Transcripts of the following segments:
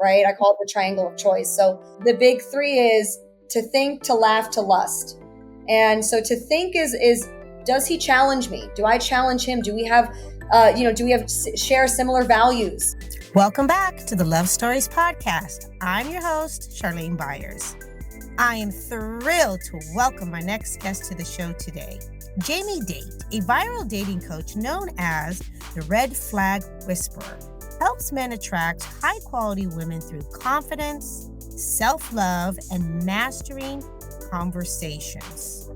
right? I call it the triangle of choice. So the big three is to think, to laugh, to lust. And so to think is does he challenge me? Do I challenge him? Do we have, share similar values? Welcome back to the Love Stories Podcast. I'm your host, Charlene Byars. I am thrilled to welcome my next guest to the show today, Jamie Date, a viral dating coach known as the Red Flag Whisperer, helps men attract high-quality women through confidence, self-love, and mastering conversations.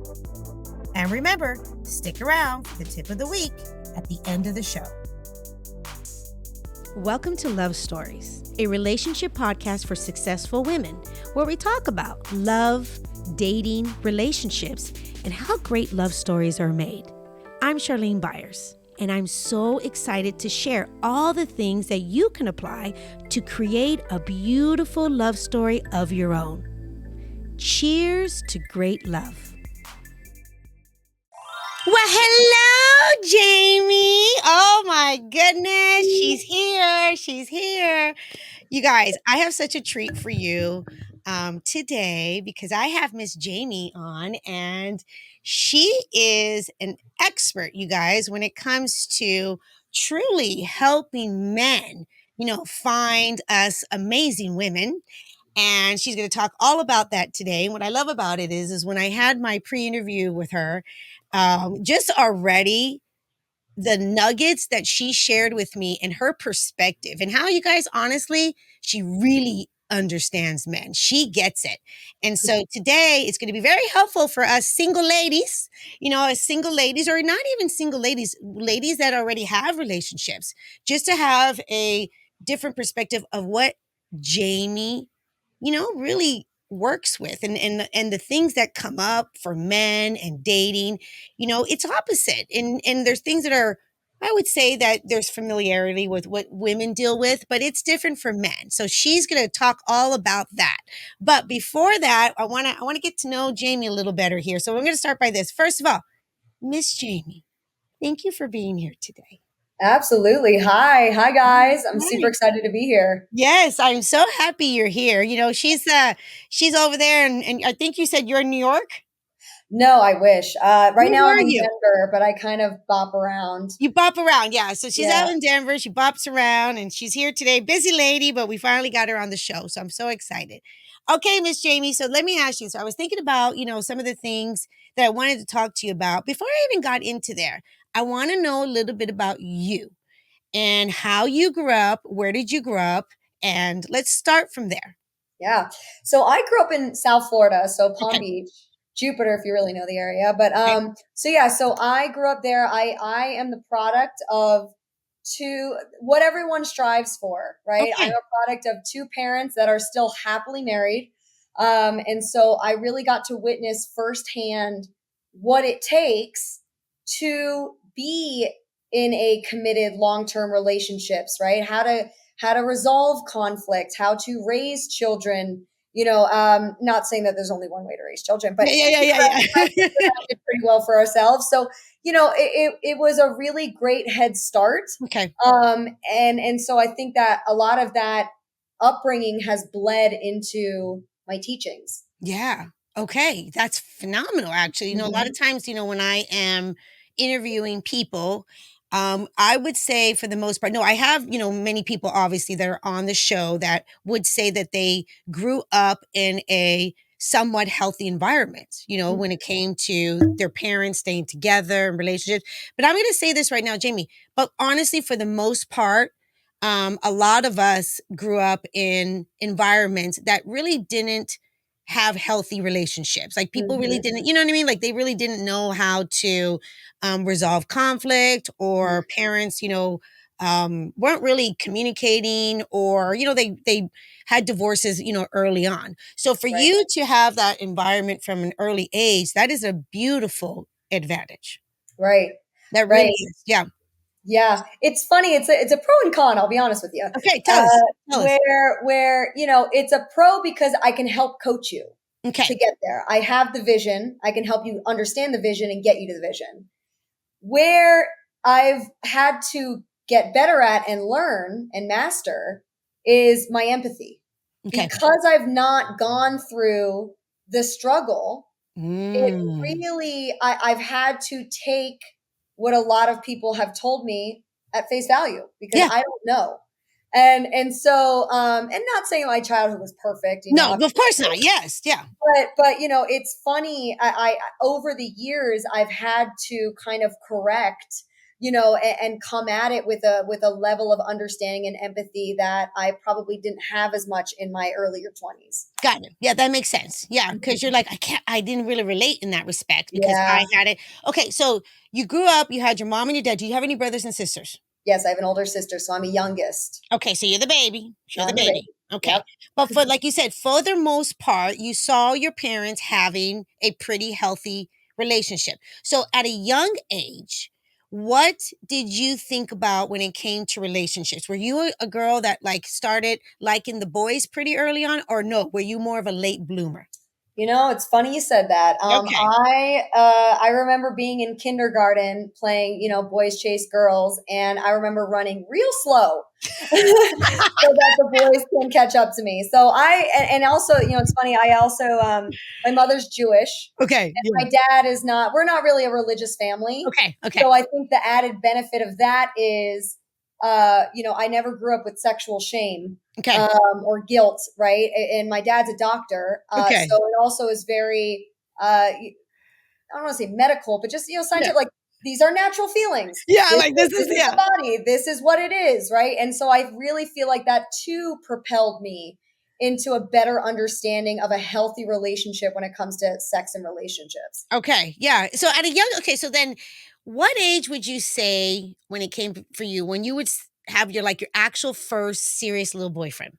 And remember, stick around for the tip of the week at the end of the show. Welcome to Love Stories, a relationship podcast for successful women, where we talk about love, dating, relationships, and how great love stories are made. I'm Charlene Byars, and I'm so excited to share all the things that you can apply to create a beautiful love story of your own. Cheers to great love. Well, hello, Jamie. Oh my goodness. She's here. You guys, I have such a treat for you today because I have Miss Jamie on, and she is an expert, you guys, when it comes to truly helping men, find us amazing women. And she's going to talk all about that today. And what I love about it is when I had my pre-interview with her, just already the nuggets that she shared with me and her perspective and how, you guys, honestly, she really understands men. She gets it. And so today it's going to be very helpful for us single ladies, as single ladies, or not even single ladies, ladies that already have relationships, just to have a different perspective of what Jamie really works with and the things that come up for men and dating, it's opposite. And there's things that are, I would say that there's familiarity with what women deal with, but it's different for men. So she's going to talk all about that. But before that, I want to get to know Jamie a little better here. So we're going to start by this. First of all, Miss Jamie, thank you for being here today. Absolutely. Hi guys. I'm Hi. super excited to be here. Yes, I'm so happy you're here. She's over there, and I think you said you're in New York. No, I wish. Right now I'm in you? Denver, but I kind of bop around. You bop around, yeah. So she's out in Denver. She bops around, and she's here today. Busy lady, but we finally got her on the show, so I'm so excited. Okay, Miss Jamie. So let me ask you. So I was thinking about some of the things that I wanted to talk to you about before I even got into there. I want to know a little bit about you and how you grew up. Where did you grow up? And let's start from there. Yeah. So I grew up in South Florida, so Palm Beach, Jupiter, if you really know the area. But so I grew up there. I am the product of what everyone strives for, right? Okay. I'm a product of two parents that are still happily married. And so I really got to witness firsthand what it takes to be in a committed long-term relationships, right? How to resolve conflict, how to raise children, not saying that there's only one way to raise children, but Yeah. We did pretty well for ourselves. So, it was a really great head start. Okay. And so I think that a lot of that upbringing has bled into my teachings. Yeah. Okay. That's phenomenal, actually. A lot of times, when I am interviewing people, I would say for the most part, no, I have, many people obviously that are on the show that would say that they grew up in a somewhat healthy environment, when it came to their parents staying together and relationships. But I'm going to say this right now, Jamie, but honestly, for the most part, a lot of us grew up in environments that really didn't have healthy relationships. Like people really didn't, you know what I mean? Like they really didn't know how to resolve conflict, or parents, weren't really communicating, or, they had divorces, early on. So for you to have that environment from an early age, that is a beautiful advantage. Right. That really is. Yeah. Yeah, it's funny. It's a pro and con. I'll be honest with you. Okay, tell us. Where it's a pro because I can help coach you to get there. I have the vision. I can help you understand the vision and get you to the vision. Where I've had to get better at and learn and master is my empathy. Okay. Because I've not gone through the struggle, it Mm. really, I've had to take what a lot of people have told me at face value because Yeah. I don't know. And so, and not saying my childhood was perfect, you know, No, of course not. Yes. Yeah. but you know, it's funny. I over the years, I've had to kind of correct, you know, and come at it with a level of understanding and empathy that I probably didn't have as much in my earlier 20s. Got it. Yeah, that makes sense. Yeah, because you're like, I didn't really relate in that respect because Yeah. I had it. Okay, so you grew up, you had your mom and your dad. Do you have any brothers and sisters? Yes, I have an older sister, so I'm a youngest. Okay, so you're the baby. You're the I'm the baby. baby. Okay. Yep. But for, like you said, for the most part, you saw your parents having a pretty healthy relationship. So at a young age, what did you think about when it came to relationships? Were you a girl that like started liking the boys pretty early on, or no? Were you more of a late bloomer? You know, it's funny you said that. Okay. I remember being in kindergarten playing, you know, boys chase girls, and I remember running real slow so that the boys can catch up to me. So and also, you know, it's funny. I also, my mother's Jewish, Okay. and Yeah. my dad is not. We're not really a religious family, Okay. Okay. so I think the added benefit of that is, you know, I never grew up with sexual shame Okay. or guilt, right? And my dad's a doctor, Okay. so it also is very, I don't want to say medical, but just, you know, Yeah. scientific. Like, these are natural feelings. Yeah. Like This is the body. This is what it is, right? And so I really feel like that too propelled me into a better understanding of a healthy relationship when it comes to sex and relationships. Okay. Yeah. So at a young, okay. So then what age would you say when it came for you, when you would have your, like your actual first serious little boyfriend?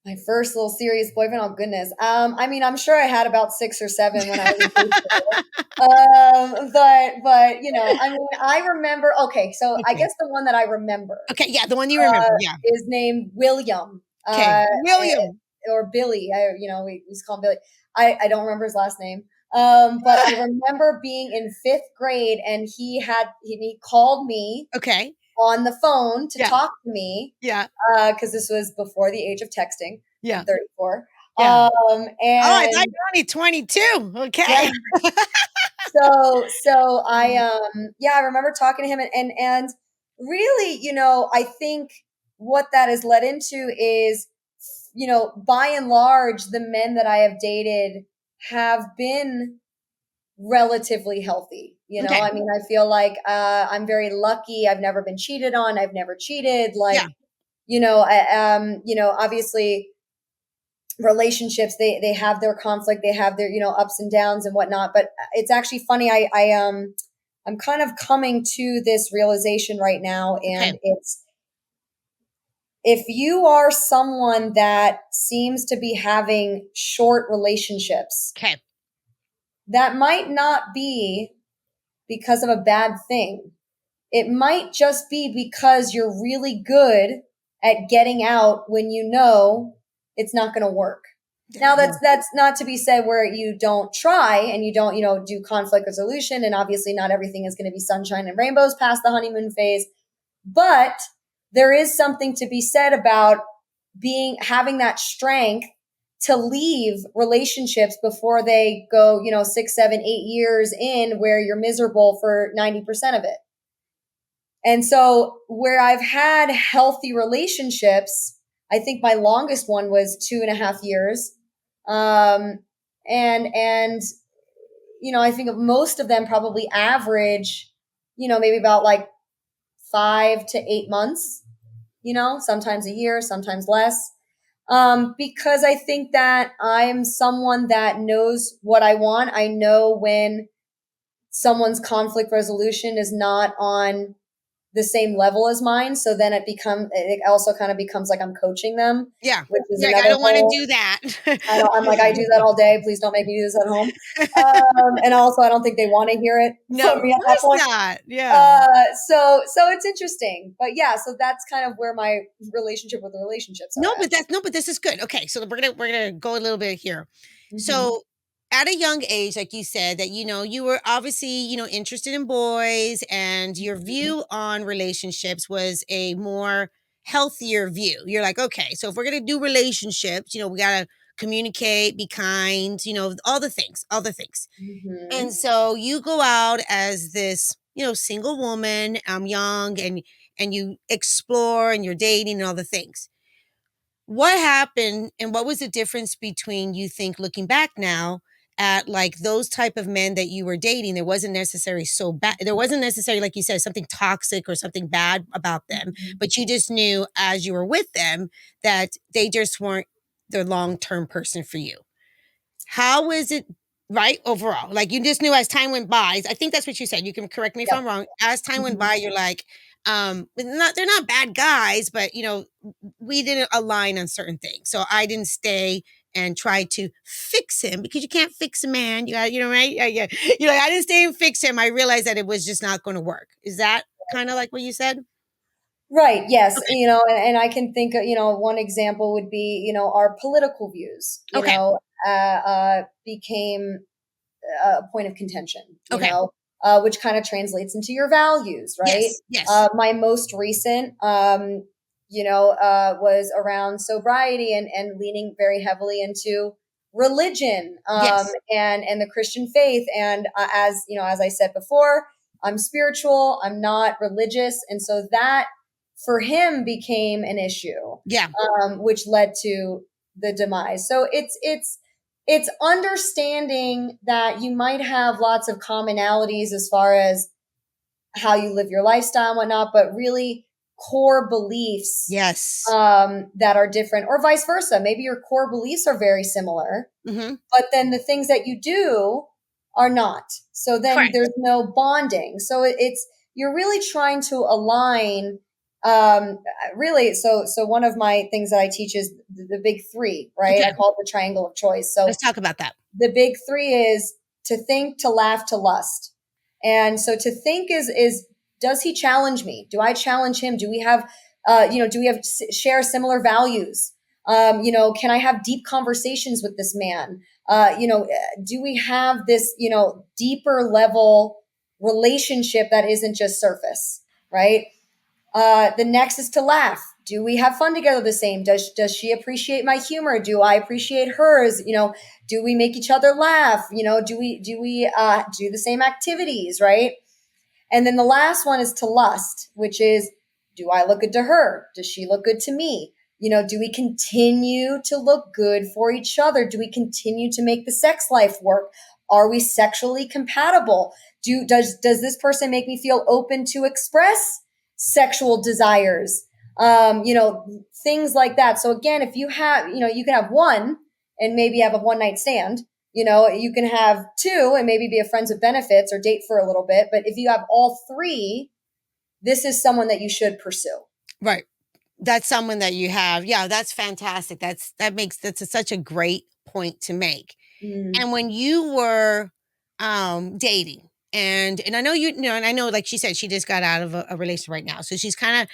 My first little serious boyfriend. Oh goodness. I mean, I'm sure I had about 6 or 7 when I was in preschool. But you know, I mean, I remember. Okay, so I Okay. guess the one that I remember Okay. Yeah. The one you remember. Yeah. is named William, Okay. William. or Billy. You know, we used to call him Billy. I don't remember his last name. But I remember being in 5th grade, and he called me Okay. on the phone to Yeah. talk to me Yeah. because this was before the age of texting. Yeah. I'm 34. Yeah. Oh, I thought And you're only 22. yeah, Okay. so I remember talking to him, and really, you know, I think what that has led into is, you know, by and large, the men that I have dated have been relatively healthy. You know, Okay. I mean, I feel like I'm very lucky. I've never been cheated on. I've never cheated. Like, Yeah. you know, obviously relationships, they have their conflict, they have their, you know, ups and downs and whatnot. But it's actually funny. I'm kind of coming to this realization right now, Okay. and it's, if you are someone that seems to be having short relationships, Okay. that might not be because of a bad thing. It might just be because you're really good at getting out when you know it's not going to work. Now that's not to be said where you don't try and you don't, you know, do conflict resolution, and obviously not everything is going to be sunshine and rainbows past the honeymoon phase, but there is something to be said about having that strength to leave relationships before they go, you know, 6, 7, 8 years in where you're miserable for 90% of it. And so where I've had healthy relationships, I think my longest one was 2.5 years. And, you know, I think most of them probably average, you know, maybe about like 5 to 8 months, you know, sometimes a year, sometimes less. Because I think that I'm someone that knows what I want. I know when someone's conflict resolution is not on the same level as mine. So then it also kind of becomes like I'm coaching them, Yeah. which is Like, I another don't want to whole, do that. I'm like, I do that all day. Please don't make me do this at home. And also I don't think they want to hear it No, from of me at that course point. not. Yeah. So it's interesting, but yeah, so that's kind of where my relationship with the relationships are No, at. but that's no, but this is good. Okay, so we're gonna go a little bit here. Mm-hmm. So at a young age, like you said, that you were obviously interested in boys, and your Mm-hmm. view on relationships was a more healthier view. You're like, okay, so if we're going to do relationships, we got to communicate, be kind, all the things, all the things. Mm-hmm. And so you go out as this, single woman, young, and you explore and you're dating and all the things. What happened and what was the difference between, you think, looking back now at like those type of men that you were dating? There wasn't necessarily so bad. There wasn't necessarily, like you said, something toxic or something bad about them, Mm-hmm. but you just knew as you were with them that they just weren't the long-term person for you. How is it, right, overall? Like, you just knew as time went by. I think that's what you said. You can correct me if Yep. I'm wrong. As time went Mm-hmm. by, you're like, they're not bad guys, but we didn't align on certain things. So I didn't stay and try to fix him, because you can't fix a man. You got, right? Yeah. I didn't stay and fix him. I realized that it was just not going to work. Is that kind of like what you said? Right. Yes. Okay. And I can think of, one example would be, our political views, Okay. became a point of contention, Okay. which kind of translates into your values, right? Yes. Yes. My most recent, was around sobriety and leaning very heavily into religion, Yes. and the Christian faith. And as I said before, I'm spiritual, I'm not religious. And so that for him became an issue, Yeah. which led to the demise. So it's understanding that you might have lots of commonalities as far as how you live your lifestyle and whatnot, but really core beliefs, Yes. that are different, or vice versa. Maybe your core beliefs are very similar, Mm-hmm. but then the things that you do are not. So then Correct. there's no bonding. So it's you're really trying to align. Really, so one of my things that I teach is the big three, right? Okay. I call it the triangle of choice. So Let's talk about that. the big three is to think, to laugh, to lust. And so to think is does he challenge me? Do I challenge him? Do we have do we have share similar values? Can I have deep conversations with this man? Do we have this deeper level relationship that isn't just surface, right? The next is to laugh. Do we have fun together the same? Does she appreciate my humor? Do I appreciate hers? Do we make each other laugh? Do we do the same activities, right? And then the last one is to lust, which is, do I look good to her? Does she look good to me? Do we continue to look good for each other? Do we continue to make the sex life work? Are we sexually compatible? Does this person make me feel open to express sexual desires? Things like that. So again, if you have, you can have one and maybe have a one night stand. You can have two and maybe be a friends with benefits or date for a little bit. But if you have all three, this is someone that you should pursue. Right. That's someone that you have. Yeah, that's fantastic. That's such a great point to make. Mm. And when you were dating, and I know and I know, like she said, she just got out of a relationship right now. So she's kind of,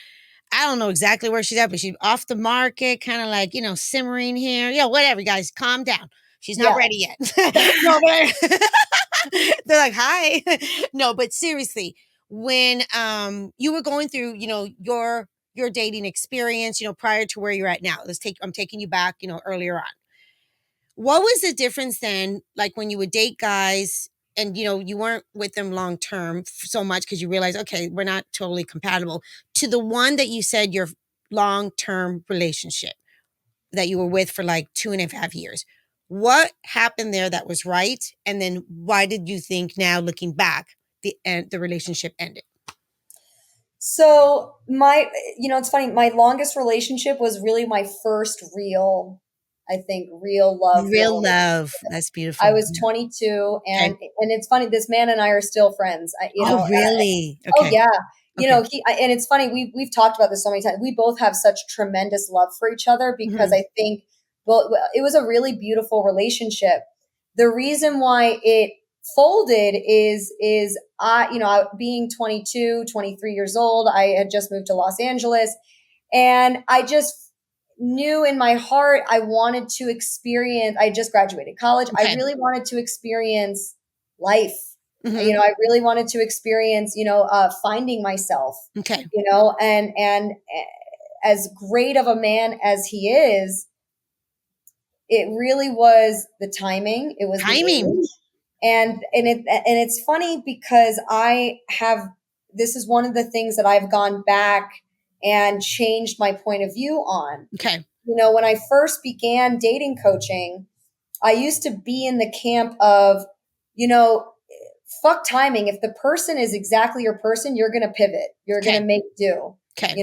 I don't know exactly where she's at, but she's off the market, kind of like, simmering here. Yeah, whatever, guys, calm down. She's not ready yet. No, but they're like, hi. No, but seriously, when you were going through, your dating experience, prior to where you're at now. I'm taking you back, earlier on. What was the difference then, like when you would date guys and you weren't with them long term so much because you realized, okay, we're not totally compatible, to the one that you said your long term relationship that you were with for like 2.5 years? What happened there that was right? And then why did you think, now looking back, the relationship ended? So it's funny. My longest relationship was really my first real love. Real love. That's I beautiful. was Yeah. 22, Okay. and it's funny. This man and I are still friends. Oh, really? Oh Okay. yeah. Okay. And it's funny. We've talked about this so many times. We both have such tremendous love for each other because Mhm. I think, well, it was a really beautiful relationship. The reason why it folded is being 22, 23 years old, I had just moved to Los Angeles, and I just knew in my heart I wanted to experience. I just graduated college. I Okay. really wanted to experience life. Mhm. I really wanted to experience, finding myself, Okay. and as great of a man as he is, it really was the timing. It was the Timing. age. And it's funny because this is one of the things that I've gone back and changed my point of view on. Okay. When I first began dating coaching, I used to be in the camp of, fuck timing. If the person is exactly your person, you're going to pivot. You're going to make do, Okay.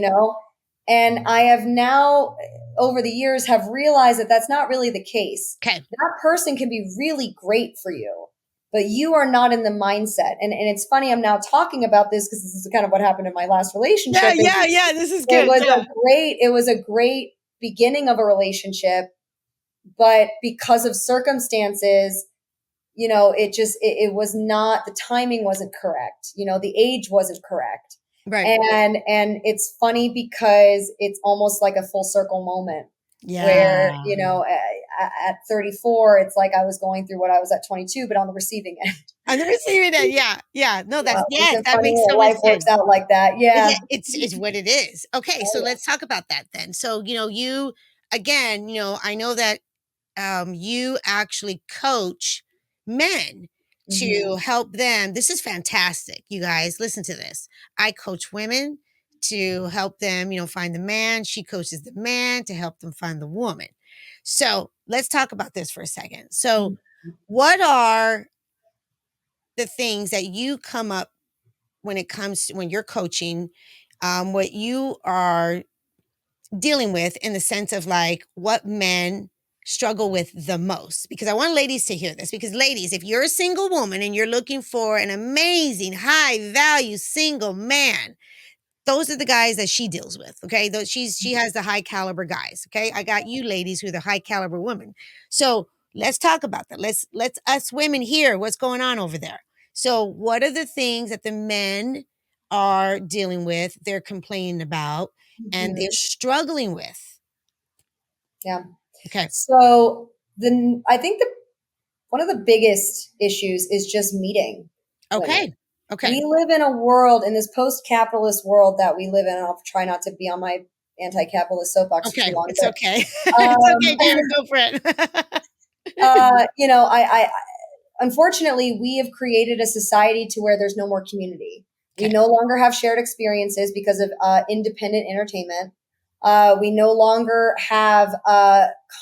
And I have now, over the years, have realized that that's not really the case. Okay. That person can be really great for you, but you are not in the mindset. And it's funny, I'm now talking about this because this is kind of what happened in my last relationship. Yeah. This is good. It was a great beginning of a relationship, but because of circumstances, it was not, the timing wasn't correct. The age wasn't correct. Right. And it's funny because it's almost like a full circle moment. Yeah. Where, at 34, it's like I was going through what I was at 22, but on the receiving end. On the receiving end, yeah. No, that funny makes so life much works sense. out like that. Yeah. It's what it is. Okay, so let's talk about that then. So, you again, I know that you actually coach men to help them. This is fantastic. You guys, listen to this. I coach women to help them, find the man. She coaches the man to help them find the woman. So let's talk about this for a second. So what are the things that you come up when it comes to when you're coaching, what you are dealing with in the sense of like what men struggle with the most? Because I want ladies to hear this, because ladies, if you're a single woman and you're looking for an amazing high value single man, those are the guys that she deals with. Okay. She has the high caliber guys. Okay. I got you ladies who are the high caliber women. So let's talk about that. Let's us women hear what's going on over there. So what are the things that the men are dealing with, they're complaining about, and they're struggling with? Yeah. Okay. So I think one of the biggest issues is just meeting. Okay. Okay. We live in a world, in this post-capitalist world that we live in, and I'll try not to be on my anti-capitalist soapbox for too long. It's okay. It's okay, Jared, go for it. I unfortunately, we have created a society to where there's no more community. We no longer have shared experiences because of independent entertainment. We no longer have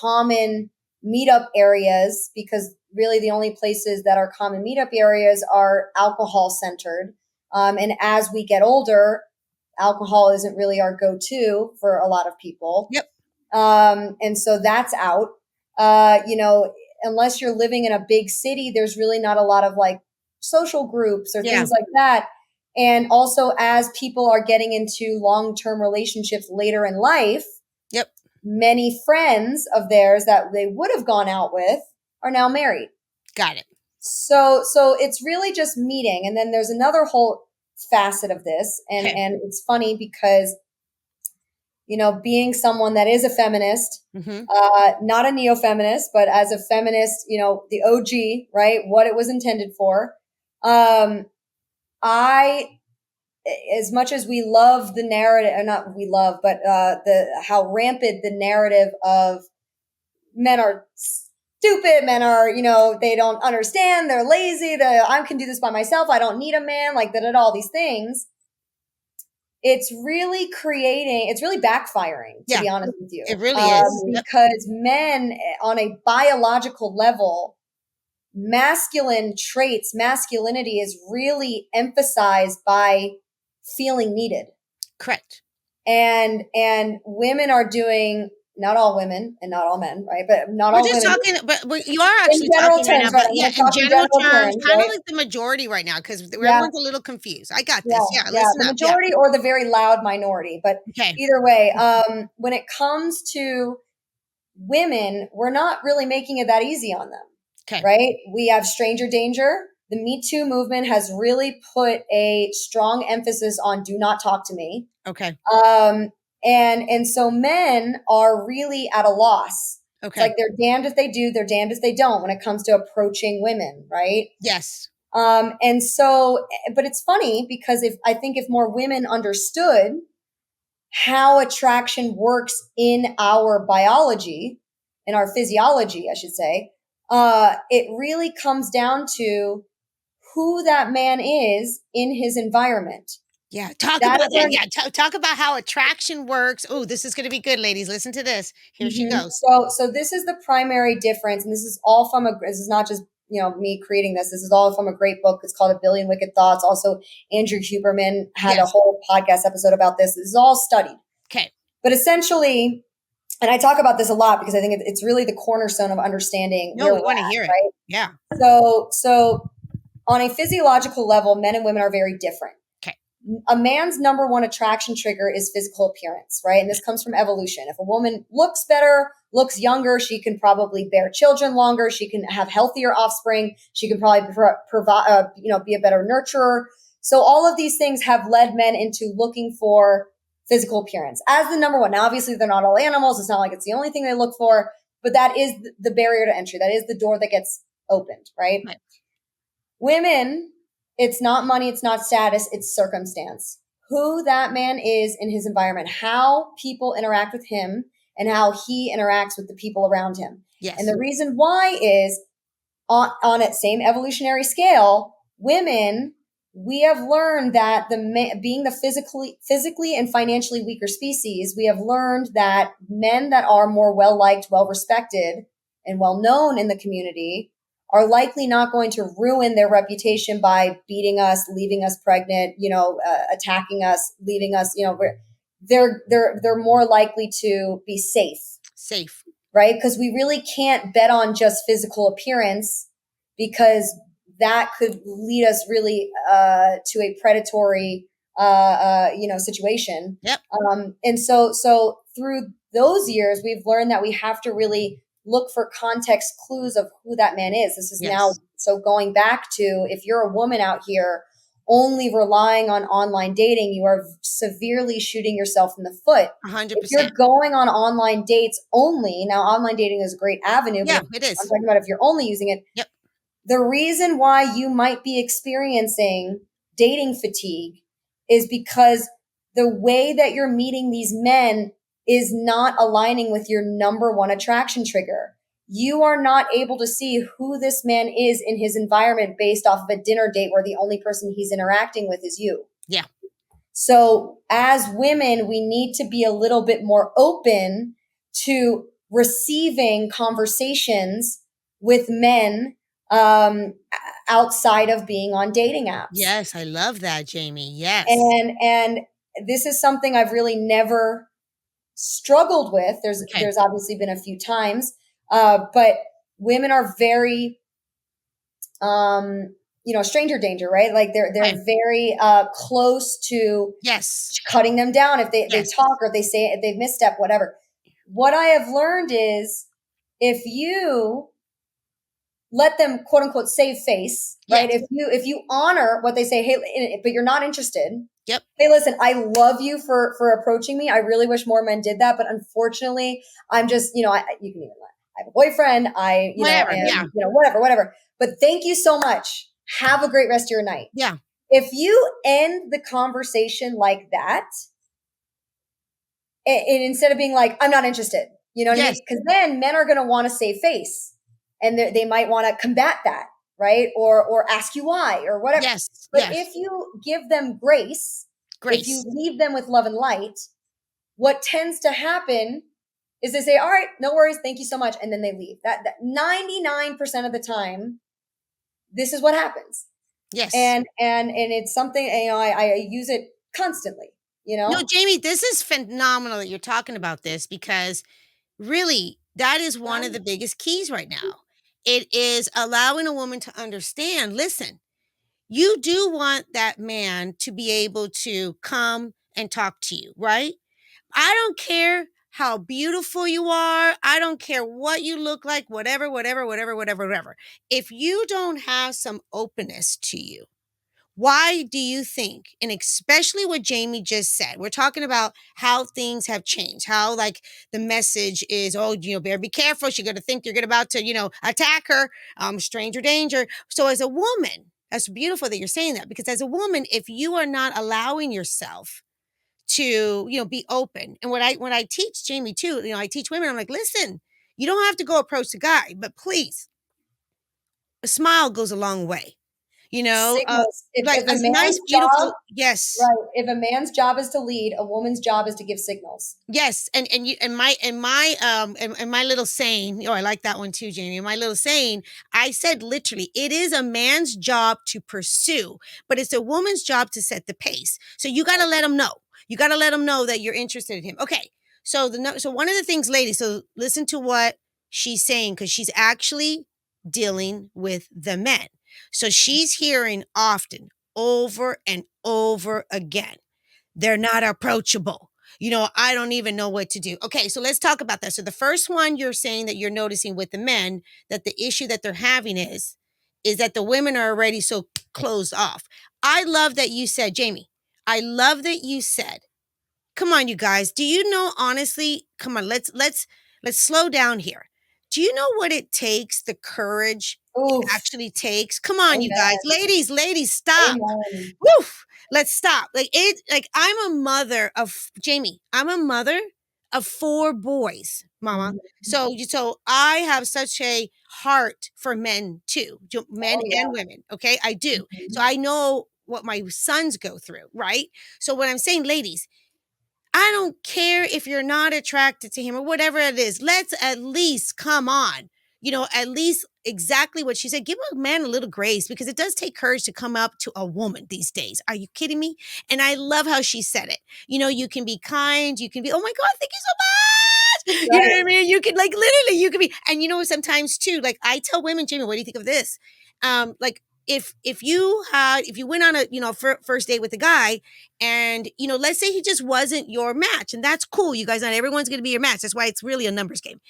common meetup areas, because really the only places that are common meetup areas are alcohol centered. And as we get older, alcohol isn't really our go-to for a lot of people. Yep. And so that's out. Unless you're living in a big city, there's really not a lot of like social groups or things like that. And also, as people are getting into long-term relationships later in life, many friends of theirs that they would have gone out with are now married. Got it. So it's really just meeting. And then there's another whole facet of this. And it's funny because, being someone that is a feminist, not a neo-feminist, but as a feminist, the OG, right? What it was intended for. As much as we love the narrative, not we love, but how rampant the narrative of men are stupid, men are, they don't understand, they're lazy, I can do this by myself, I don't need a man, like that, all these things. It's really backfiring, to be honest with you. It really is. Because men, on a biological level, masculine traits, masculinity is really emphasized by feeling needed. Correct. And women are doing, not all women and not all men, right? But not all women. But you are actually talking right now. But in general terms, kind of like the majority right now, because everyone's a little confused. I got this. The majority or the very loud minority. But either way, when it comes to women, we're not really making it that easy on them. Okay. Right? We have stranger danger. The Me Too movement has really put a strong emphasis on do not talk to me. Okay. And so men are really at a loss. Okay. It's like they're damned if they do, they're damned if they don't when it comes to approaching women, right? Yes. And so, but it's funny because I think if more women understood how attraction works in our biology, in our physiology, I should say, it really comes down to who that man is in his environment. Yeah, talk That about is that. our Yeah, talk about how attraction works. Oh, this is going to be good, ladies. Listen to this. Here she goes. So this is the primary difference, and this is all from this is not just me creating this. This is all from a great book. It's called A Billion Wicked Thoughts. Also, Andrew Huberman had a Yes. whole podcast episode about this. This is all studied. Okay. But essentially, and I talk about this a lot because I think it's really the cornerstone of understanding No, where we we're want to at, hear it. right? Yeah. So on a physiological level, men and women are very different. Okay. A man's number one attraction trigger is physical appearance, right? And this comes from evolution. If a woman looks better, looks younger, she can probably bear children longer. She can have healthier offspring. She can probably provide, be a better nurturer. So all of these things have led men into looking for physical appearance as the number one. Now, obviously, they're not all animals. It's not like it's the only thing they look for, but that is the barrier to entry. That is the door that gets opened, right? Right. Women, it's not money, it's not status, it's circumstance. Who that man is in his environment, how people interact with him, and how he interacts with the people around him. Yes. And the reason why is on that same evolutionary scale, women, we have learned that being the physically and financially weaker species, we have learned that men that are more well-liked, well-respected, and well-known in the community are likely not going to ruin their reputation by beating us, leaving us pregnant, attacking us, leaving us. They're more likely to be safe, right? Because we really can't bet on just physical appearance, because that could lead us really to a predatory situation. Yep. And so through those years, we've learned that we have to really look for context clues of who that man is. This is now, so going back to, if you're a woman out here only relying on online dating, you are severely shooting yourself in the foot. 100%. If you're going on online dates only, now online dating is a great avenue. Yeah, but it is. I'm talking about if you're only using it. Yep. The reason why you might be experiencing dating fatigue is because the way that you're meeting these men is not aligning with your number one attraction trigger. You are not able to see who this man is in his environment based off of a dinner date where the only person he's interacting with is you. Yeah. So as women, we need to be a little bit more open to receiving conversations with men outside of being on dating apps. Yes, I love that, Jamie. Yes. And this is something I've really never struggled with. There's obviously been a few times, but women are very, stranger danger, right? Like they're very close to cutting them down if they talk, or if they say, if they misstep, whatever. What I have learned is, if you let them, quote unquote, save face, right? If you honor what they say, hey, but you're not interested. Yep. Hey, listen, I love you for approaching me. I really wish more men did that, but unfortunately, I'm just, you can even I have a boyfriend. Whatever. But thank you so much. Have a great rest of your night. Yeah. If you end the conversation like that, and instead of being like, I'm not interested, you know what I mean? Because then men are going to want to save face, and they might want to combat that, right? Or ask you why, or whatever. But if you give them grace, if you leave them with love and light, what tends to happen is they say, all right, no worries, thank you so much, and then they leave. That 99% of the time, this is what happens. Yes. And it's something, I use it constantly, No, Jamie, this is phenomenal that you're talking about this, because really, that is one of the biggest keys right now. It is allowing a woman to understand, listen, you do want that man to be able to come and talk to you, right? I don't care how beautiful you are. I don't care what you look like, whatever. If you don't have some openness to you, why do you think, and especially what Jamie just said, we're talking about how things have changed, how like the message is, better be careful. She's going to think you're about to, attack her, stranger danger. So as a woman, that's beautiful that you're saying that, because as a woman, if you are not allowing yourself to, be open. And when I teach Jamie too, I teach women, I'm like, listen, you don't have to go approach the guy, but please, a smile goes a long way. Signals. Like If a a nice, man's job, beautiful, yes. right, if a man's job is to lead, a woman's job is to give signals. Yes, and you and my little saying, I like that one too, Jamie. My little saying, I said literally, it is a man's job to pursue, but it's a woman's job to set the pace. So you got to let him know. You got to let him know that you're interested in him. Okay. So so one of the things, ladies, so listen to what she's saying, because she's actually dealing with the men. So she's hearing often, over and over again, they're not approachable. I don't even know what to do. Okay, so let's talk about that. So the first one, you're saying that you're noticing with the men, that the issue that they're having is that the women are already so closed off. I love that you said, Jamie, I love that you said, come on, you guys, do you know, honestly, come on, let's slow down here. Do you know what it takes, the courage it Oof. actually takes? Come on, you guys, Amen. ladies, stop. Amen. Woof. Let's stop. Like I'm a mother of Jamie. I'm a mother of 4 boys, mama. Mhm. So I have such a heart for men too, men Oh yeah. and women. Okay, I do. So Mhm. I know what my sons go through, right? So what I'm saying, ladies, I don't care if you're not attracted to him or whatever it is. Let's at least come on. At least exactly what she said. Give a man a little grace, because it does take courage to come up to a woman these days. Are you kidding me? And I love how she said it. You can be kind. You can be, oh my God, thank you so much. You know what I Right. mean? You can, like, literally, you can be, and sometimes too, like I tell women, Jamie, what do you think of this? Like, if you went on a first date with a guy, and let's say he just wasn't your match, and that's cool, you guys, not everyone's going to be your match, that's why it's really a numbers game.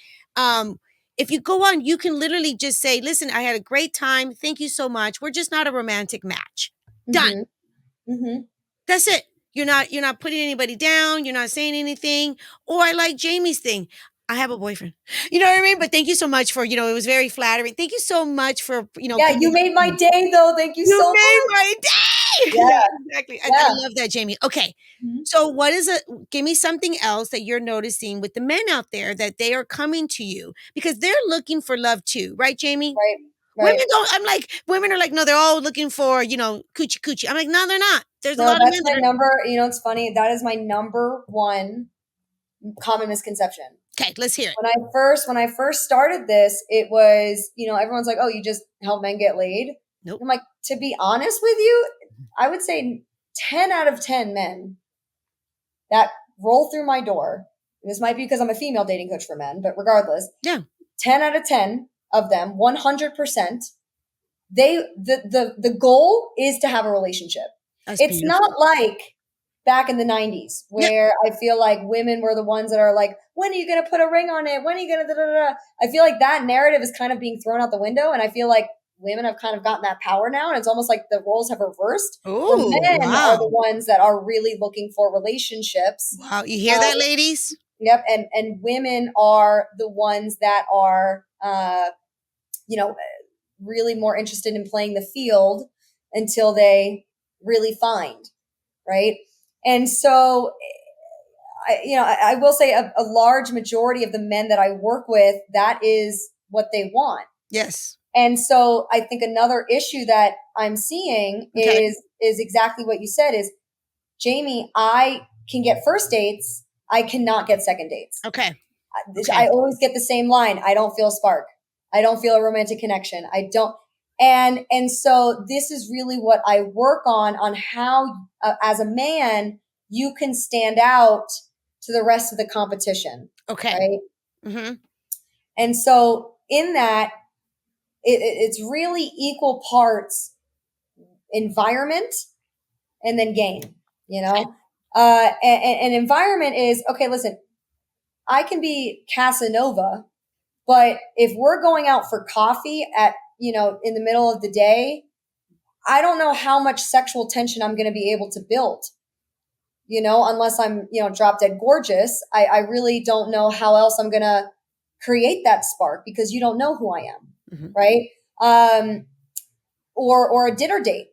If you go on, you can literally just say, listen, I had a great time, thank you so much, we're just not a romantic match. Done. Mhm. Mhm. That's it. You're not putting anybody down, you're not saying anything. Or I like Jamie's thing, I have a boyfriend. You know what I mean? But thank you so much for, it was very flattering, thank you so much for Yeah, coming you up made to my me. day though. Thank you You so made much. my day. Yeah. Yeah, exactly. I Yeah. love that, Jamie. Okay. Mhm. So what is it? Give me something else that you're noticing with the men out there, that they are coming to you because they're looking for love too, right, Jamie? Right. Right. Women are like, no, they're all looking for, coochie coochie. I'm like, no, they're not. There's a No, lot of that's men my that are, number. It's funny. That is my number one common misconception. okay, let's hear it. When I first started this, it was, everyone's like, "Oh, you just help men get laid." Nope. I'm like, to be honest with you, I would say 10 out of 10 men that roll through my door, and this might be because I'm a female dating coach for men, but regardless, Yeah. 10 out of 10 of them, 100%, the goal is to have a relationship. That's It's beautiful. not like back in the 90s Yeah. where I feel like women were the ones that are like, when are you going to put a ring on it? When are you going to da, da, da? I feel like that narrative is kind of being thrown out the window, and I feel like women have kind of gotten that power now, and it's almost like the roles have reversed, where Oh, men are the wow. ones that are really looking for relationships. Wow. You hear Um, that, ladies? yep, and women are the ones that are you know really more interested in playing the field until they really find, right? And so I will say a large majority of the men that I work with, that is what they want. Yes. And so I think another issue that I'm seeing Okay. is exactly what you said is, Jamie, I can get first dates, I cannot get second dates. Okay. I always get the same line. I don't feel a spark. I don't feel a romantic connection. I don't. And so this is really what I work on how, as a man, you can stand out to the rest of the competition. Okay. Right. Mm-hmm. And so in that, it's really equal parts environment and then game, and environment is, okay, listen, I can be Casanova, but if we're going out for coffee in the middle of the day, I don't know how much sexual tension I'm going to be able to build, unless I'm, drop dead gorgeous. I really don't know how else I'm going to create that spark, because you don't know who I am. Mm-hmm. Right. Or a dinner date.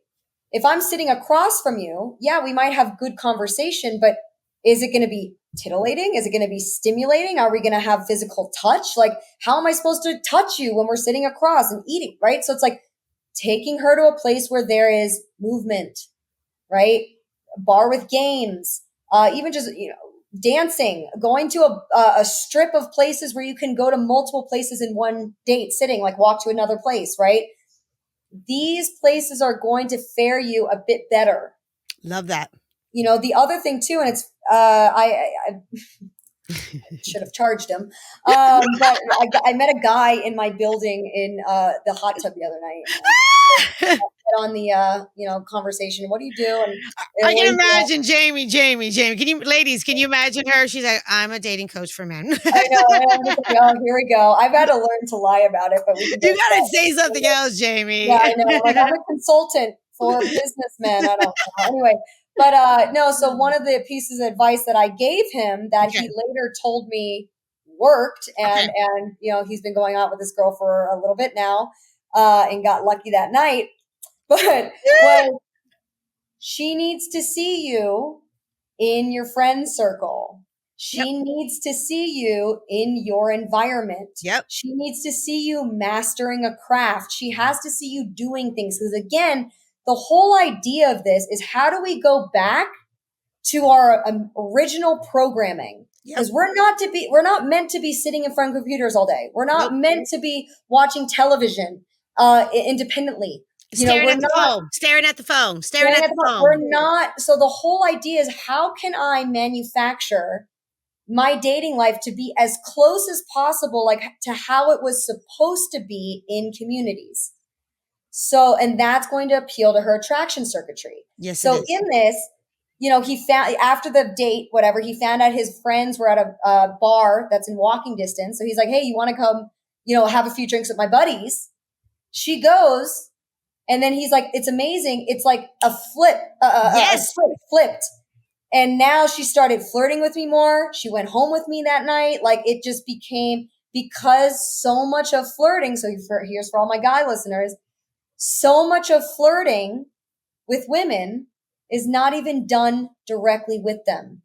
If I'm sitting across from you, yeah, we might have good conversation, but Is it going to be titillating? Is it going to be stimulating? Are we going to have physical touch? Like, how am I supposed to touch you when we're sitting across and eating, right? So it's like taking her to a place where there is movement, right? A bar with games, even just, dancing, going to a strip of places where you can go to multiple places in one date sitting, like walk to another place, right? These places are going to fare you a bit better. Love that. The other thing too, and it's, I should have charged him. But I met a guy in my building in the hot tub the other night. On the conversation, what do you do? And I can imagine Jamie. Can you imagine her? She's like, I'm a dating coach for men. I know. And I'm just like, oh, here we go. I've had to learn to lie about it, but we can. You gotta say something else, Jamie. Yeah, I know. Like, I'm a consultant for businessmen. I don't know. Anyway, but no. So one of the pieces of advice that I gave him that he later told me worked, and he's been going out with this girl for a little bit now, and got lucky that night. But she needs to see you in your friend circle. She needs to see you in your environment. Yep. She needs to see you mastering a craft. She has to see you doing things. Because again, the whole idea of this is, how do we go back to our original programming? Because we're not meant to be sitting in front of computers all day. We're not meant to be watching television independently. Staring at the phone. We're not. So the whole idea is, how can I manufacture my dating life to be as close as possible, like to how it was supposed to be in communities? So, and that's going to appeal to her attraction circuitry. Yes. So in this, he found, after the date, whatever, he found out his friends were at a bar that's in walking distance. So he's like, hey, you want to come, have a few drinks with my buddies? She goes. And then he's like, it's amazing. It's like a flip, a switch flipped. And now she started flirting with me more. She went home with me that night. Like, it just became, because so much of flirting. So here's for all my guy listeners. So much of flirting with women is not even done directly with them.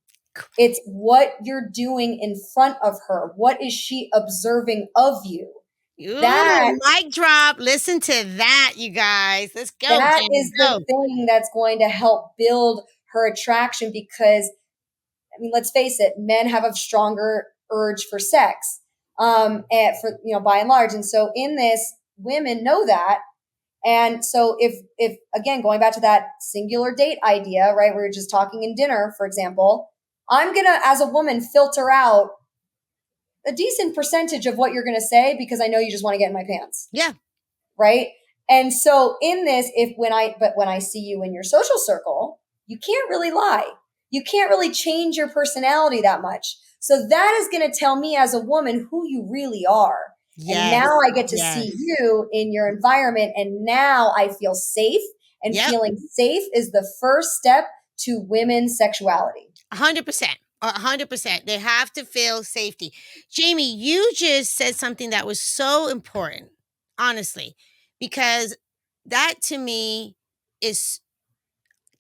It's what you're doing in front of her. What is she observing of you? Ooh, mic drop. Listen to that, you guys. Let's go. That is the thing that's going to help build her attraction, because, I mean, let's face it, men have a stronger urge for sex, and by and large. And so in this, women know that. And so if again, going back to that singular date idea, right, where you're just talking in dinner, for example, I'm going to, as a woman, filter out a decent percentage of what you're going to say, because I know you just want to get in my pants. Yeah. Right. And so in this, when I see you in your social circle, you can't really lie. You can't really change your personality that much. So that is going to tell me as a woman who you really are. Yes. And now I get to see you in your environment. And now I feel safe, and feeling safe is the first step to women's sexuality. 100%. 100%. They have to feel safety. Jamie, you just said something that was so important, honestly, because that to me is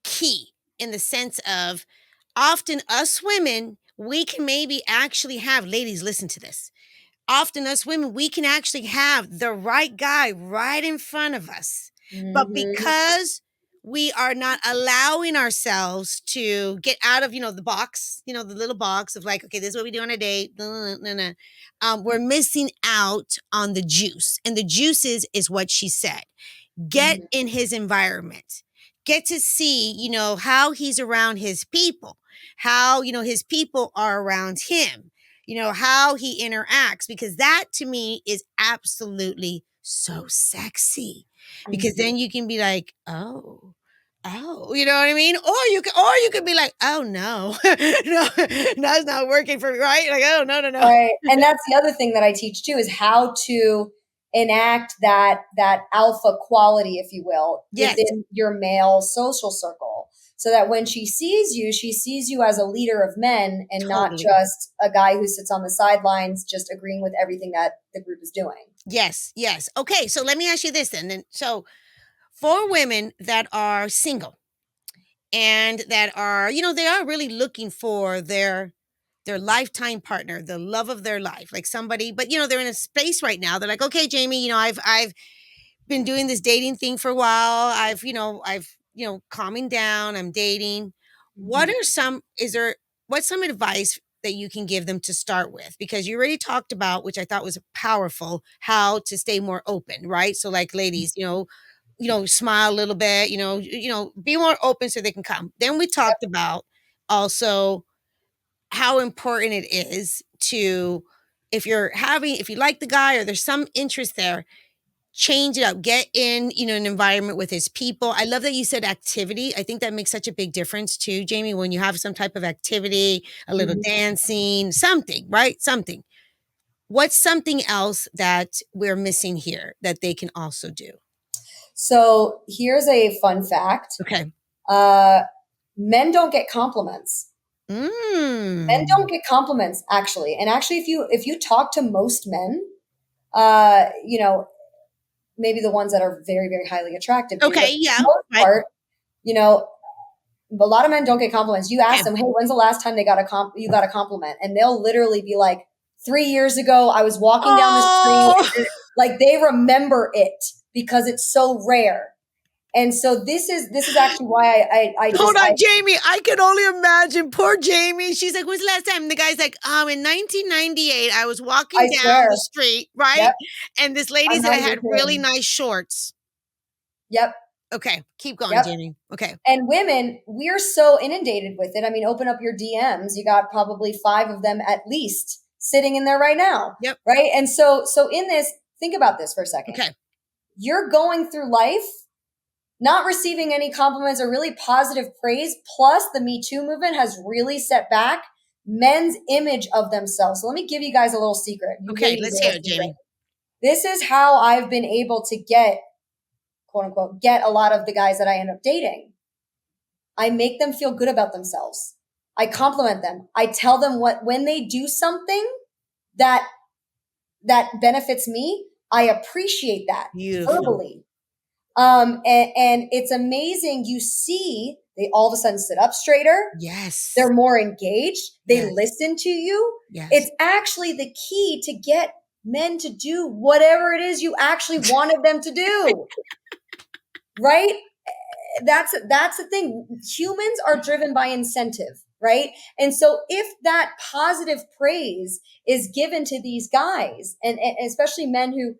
key, in the sense of, often us women, we can maybe actually have, ladies, listen to this. Often us women, we can actually have the right guy right in front of us. Mm-hmm. But because we are not allowing ourselves to get out of, the box, the little box of like, okay, this is what we do on a date. We're missing out on the juice. And the juice is what she said. Get in his environment. Get to see, how he's around his people, how, his people are around him, how he interacts, because that to me is absolutely so sexy, because then you can be like, oh, you know what I mean? Or you could be like, oh no, no, that's not working for me, right? Like, oh no. Right. And that's the other thing that I teach too, is how to enact that alpha quality, if you will, within your male social circle, so that when she sees you as a leader of men, and not just a guy who sits on the sidelines just agreeing with everything that the group is doing. Yes. Okay, so let me ask you this then. So for women that are single, and that are, they are really looking for their lifetime partner, the love of their life, like somebody, but they're in a space right now. They're like, okay, Jamie, I've been doing this dating thing for a while. I've calming down. I'm dating. What are some, is there, what's some advice that you can give them to start with? Because you already talked about, which I thought was powerful, how to stay more open, right? So like ladies, smile a little bit, be more open so they can come. Then we talked about also how important it is to, if you like the guy or there's some interest there, change it up, get in, an environment with his people. I love that you said activity. I think that makes such a big difference too, Jamie, when you have some type of activity, a little dancing, something, right? Something. What's something else that we're missing here that they can also do? So here's a fun fact. Okay. Men don't get compliments. Men don't get compliments, actually. And actually, if you talk to most men, maybe the ones that are very, very highly attractive. Okay, yeah. For the most part, a lot of men don't get compliments. You ask them, hey, when's the last time you got a compliment? And they'll literally be like, 3 years ago, I was walking down the street. Like they remember it because it's so rare. And so this is actually why I hold on, Jamie. I can only imagine poor Jamie. She's like, "When's the last time?" And the guy's like, in 1998, I was walking down the street, right? Yep. And this lady said I had really nice shorts. Yep. Okay, keep going, Jamie. Okay. And women, we're so inundated with it. I mean, open up your DMs. You got probably 5 of them at least sitting in there right now. Yep. Right. And so in this, think about this for a second. Okay. You're going through life not receiving any compliments or really positive praise. Plus the Me Too movement has really set back men's image of themselves. So let me give you guys a little secret. Okay, let's hear it, Jamie. This is how I've been able to get, quote unquote, get a lot of the guys that I end up dating. I make them feel good about themselves. I compliment them. I tell them when they do something that benefits me, I appreciate that verbally. And it's amazing. You see, they all of a sudden sit up straighter. Yes. They're more engaged. They listen to you. Yes. It's actually the key to get men to do whatever it is you actually wanted them to do. Right? That's the thing. Humans are driven by incentive, right? And so if that positive praise is given to these guys, and especially men who,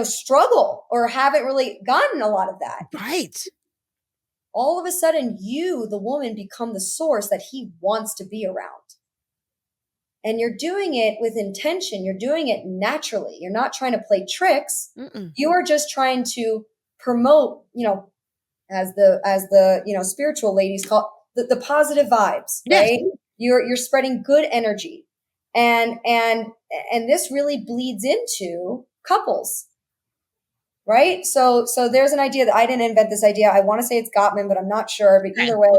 struggle or haven't really gotten a lot of that. Right. All of a sudden, you, the woman, become the source that he wants to be around. And you're doing it with intention. You're doing it naturally. You're not trying to play tricks. You are just trying to promote, as the spiritual ladies call it, the positive vibes, right? You're spreading good energy. And this really bleeds into couples. Right. So there's an idea that I didn't invent this idea. I want to say it's Gottman, but I'm not sure. But either way,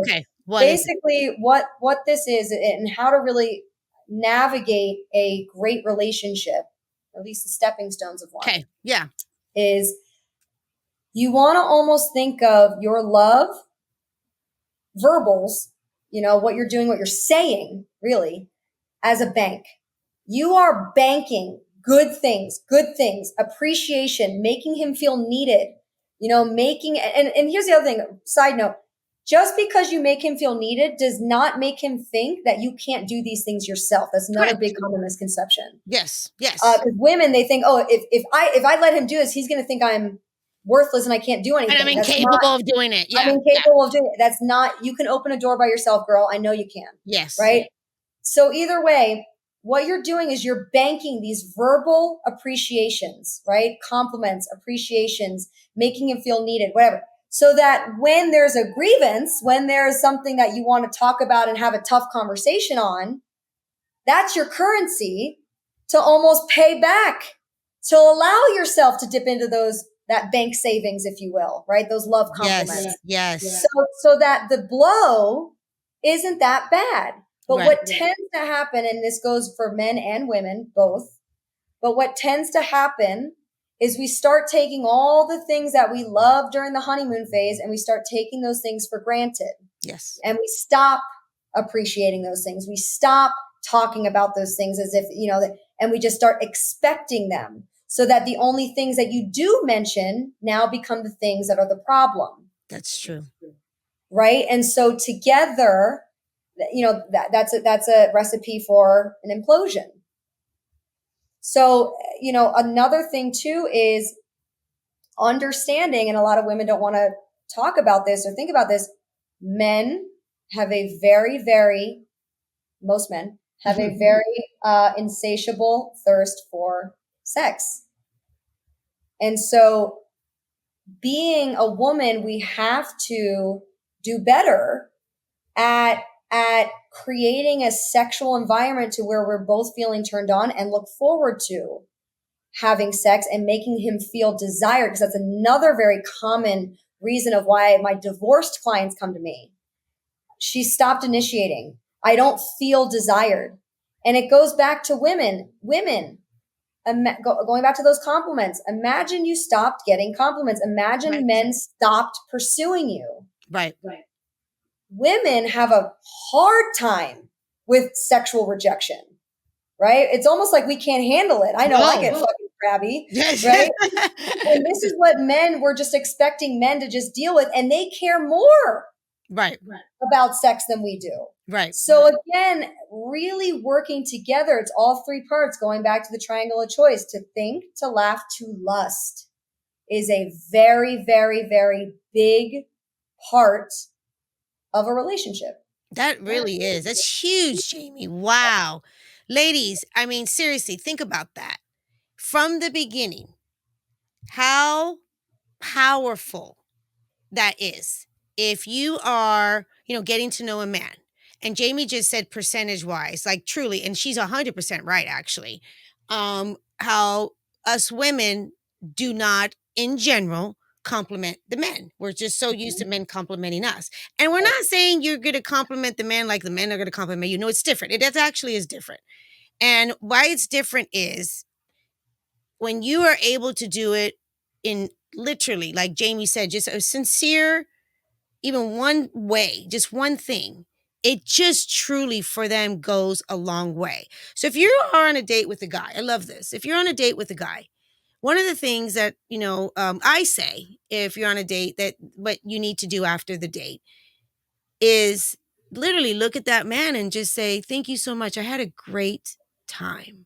basically what this is and how to really navigate a great relationship, or at least the stepping stones of one. Okay. Yeah. Is you want to almost think of your love verbals, what you're doing, what you're saying, really, as a bank. You are banking good things, appreciation, making him feel needed, making, and here's the other thing, side note, just because you make him feel needed does not make him think that you can't do these things yourself. That's another big common misconception. Yes. Yes. Because women, they think, oh, if I let him do this, he's going to think I'm worthless and I can't do anything. And I'm incapable of doing it. Yeah. I'm incapable of doing it. That's not, you can open a door by yourself, girl. I know you can. Yes. Right. So either way, what you're doing is you're banking these verbal appreciations, right? Compliments, appreciations, making him feel needed, whatever. So that when there's a grievance, when there's something that you want to talk about and have a tough conversation on, that's your currency to almost pay back, to allow yourself to dip into that bank savings, if you will, right? Those love compliments. Yes. So that the blow isn't that bad. But what tends to happen, and this goes for men and women, both, but what tends to happen is we start taking all the things that we love during the honeymoon phase and we start taking those things for granted. Yes. And we stop appreciating those things. We stop talking about those things as if, and we just start expecting them, so that the only things that you do mention now become the things that are the problem. That's true. Right. And so together, that's a recipe for an implosion. So, another thing too is understanding, and a lot of women don't want to talk about this or think about this. Men have a very, very, most men have a very insatiable thirst for sex. And so being a woman, we have to do better at creating a sexual environment to where we're both feeling turned on and look forward to having sex and making him feel desired. Because that's another very common reason of why my divorced clients come to me. She stopped initiating. I don't feel desired. And it goes back to women, going back to those compliments. Imagine you stopped getting compliments. Imagine men stopped pursuing you. Right. Women have a hard time with sexual rejection, right? It's almost like we can't handle it. I know I get fucking crabby, right? And this is what we're just expecting men to just deal with, and they care more about sex than we do. Right. So again, really working together, it's all three parts, going back to the triangle of choice. To think, to laugh, to lust is a very, very, very big part of a relationship. That really is. That's huge, Jamie. Wow. Ladies, I mean, seriously, think about that. From the beginning, how powerful that is. If you are, getting to know a man, and Jamie just said percentage wise, like truly, and she's 100% right, actually, how us women do not, in general, compliment the men. We're just so used to men complimenting us. And we're not saying you're going to compliment the men like the men are going to compliment you. No, it's different. It actually is different. And why it's different is when you are able to do it in literally, like Jamie said, just a sincere, even one way, just one thing, it just truly for them goes a long way. So if you are on a date with a guy, I love this. If you're on a date with a guy, one of the things that, I say, if you're on a date, that what you need to do after the date is literally look at that man and just say, thank you so much. I had a great time.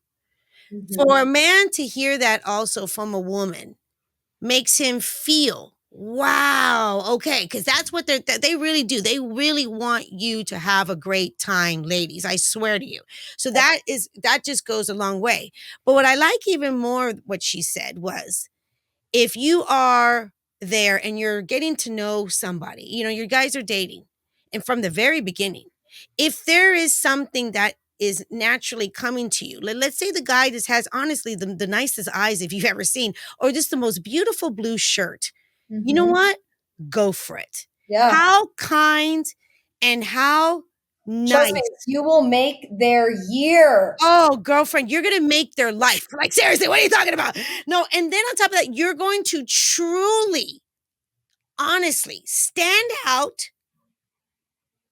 For a man to hear that also from a woman makes him feel, wow, okay, because that's what they really do. They really want you to have a great time, ladies. I swear to you. So that just goes a long way. But what I like even more, what she said was, if you are there and you're getting to know somebody, you guys are dating, and from the very beginning, if there is something that is naturally coming to you, let's say the guy just has honestly the nicest eyes if you've ever seen, or just the most beautiful blue shirt, you know what? Go for it. Yeah. How kind and how nice. Me, you will make their year. Oh, girlfriend, you're going to make their life. Like, seriously, what are you talking about? No, and then on top of that, you're going to truly, honestly, stand out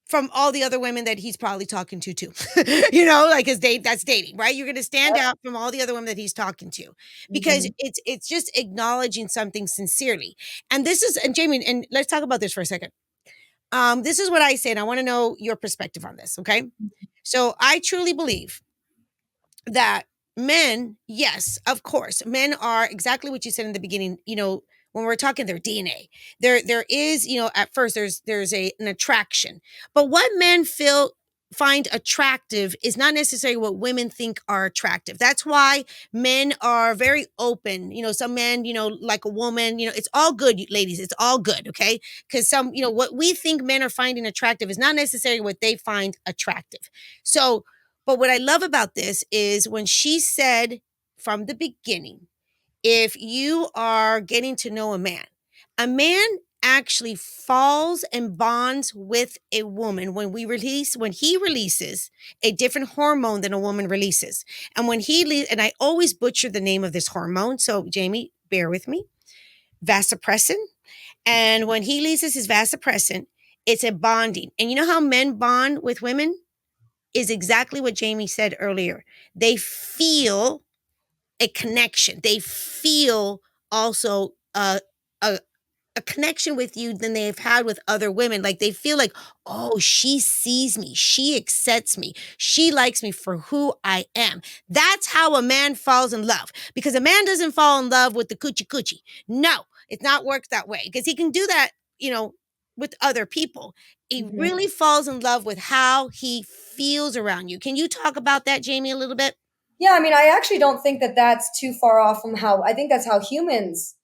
from all the other women that he's probably talking to too. Like his date, that's dating, right? You're going to stand out from all the other women that he's talking to, because it's just acknowledging something sincerely. And Jamie, and let's talk about this for a second. This is what I say, and I want to know your perspective on this, okay? So I truly believe that men, yes, of course, men are exactly what you said in the beginning, when we're talking their DNA, there is, at first there's an attraction, but what men find attractive is not necessarily what women think are attractive. That's why men are very open. Some men, like a woman, it's all good, ladies. It's all good. Okay. Because what we think men are finding attractive is not necessarily what they find attractive. So, but what I love about this is when she said from the beginning, if you are getting to know a man actually falls and bonds with a woman when he releases a different hormone than a woman releases. And and I always butcher the name of this hormone. So Jamie, bear with me. Vasopressin. And when he releases his vasopressin, It's a bonding. And you know how men bond with women? Is exactly what Jamie said earlier. They feel a connection. They feel also a a connection with you than they've had with other women. Like they feel like, oh, she sees me, she accepts me, she likes me for who I am. That's how a man falls in love. Because a man doesn't fall in love with the coochie coochie. No, it's not works that way. Because he can do that, with other people. He Mhm. really falls in love with how he feels around you. Can you talk about that, Jamie, a little bit? Yeah, I mean, I actually don't think that that's too far off from how I think that's how humans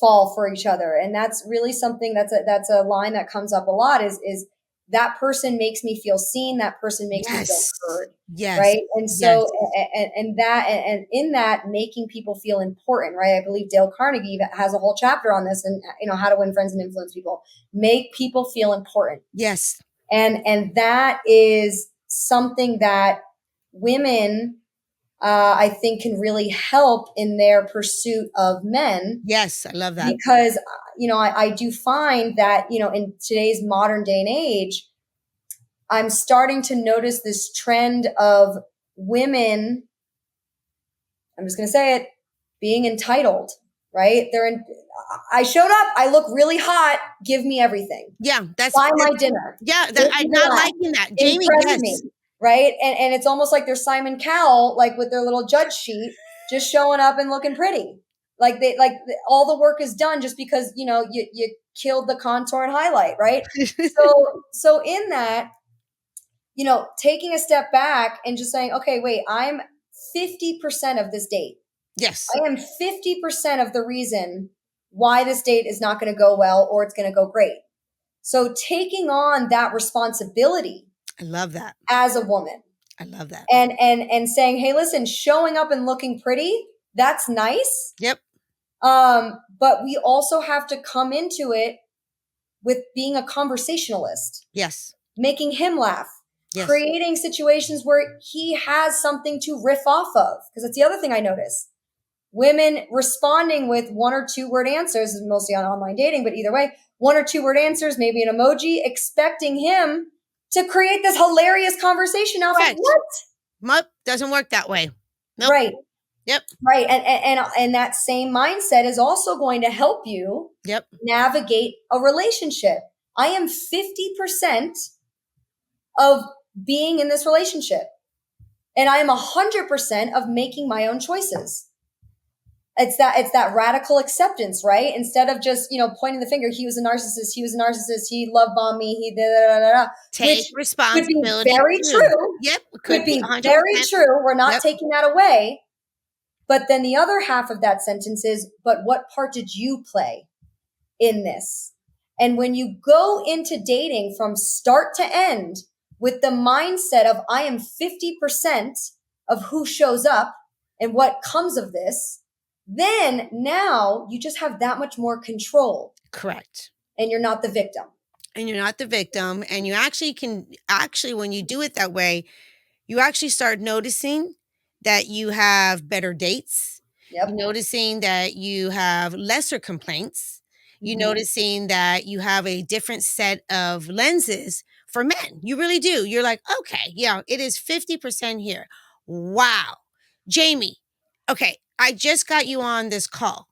fall for each other, and that's really something that's a line that comes up a lot is that person makes me feel seen, that person makes me feel Yes. heard, Yes. right? And Yes. so and in that making people feel important, right? I believe Dale Carnegie has a whole chapter on this, and how to win friends and influence people, make people feel important, Yes. and that is something that women I think can really help in their pursuit of men, Yes. I love that. because I do find that in today's modern day and age, I'm starting to notice this trend of women, I'm just going to say it, being entitled, right? I showed up, I look really hot, give me everything, Yeah, buy my dinner, yeah, that lift I'm me not up, liking that. Jamie, impress yes. me, right? And it's almost like they're Simon Cowell, like with their little judge sheet, just showing up and looking pretty. All the work is done just because you killed the contour and highlight, right? So in that, taking a step back and just saying, okay, wait, I'm 50% of this date. Yes. I am 50% of the reason why this date is not going to go well or it's going to go great. So taking on that responsibility I love that. as a woman, I love that. and saying, hey, listen, showing up and looking pretty, that's nice. Yep. But we also have to come into it with being a conversationalist, Yes. making him laugh, Yes. creating situations where he has something to riff off of. Because that's the other thing I notice. Women responding with 1 or 2 word answers, mostly on online dating, but either way, 1 or 2 word answers, maybe an emoji, expecting him to create this hilarious conversation off of Correct. what? Nope, doesn't work that way. Nope. Right. Yep. Right. And that same mindset is also going to help you Yep. navigate a relationship. I am 50% of being in this relationship, and I am 100% of making my own choices. It's that radical acceptance, right? Instead of just pointing the finger, he was a narcissist, he love bombed me, he da da da da, Take which could be responsibility very too. true. Yep. Could be 100%. very true. We're not Yep. taking that away. But then the other half of that sentence is, but what part did you play in this? And when you go into dating from start to end with the mindset of I am 50% of who shows up and what comes of this, then now you just have that much more control. Correct. And you're not the victim. And you're not the victim. And you actually, when you do it that way, you actually start noticing that you have better dates. Yep. You're noticing that you have lesser complaints. You're Mhm. noticing that you have a different set of lenses for men. You really do. You're like, okay, yeah, it is 50% here. Wow. Jamie, okay, I just got you on this call.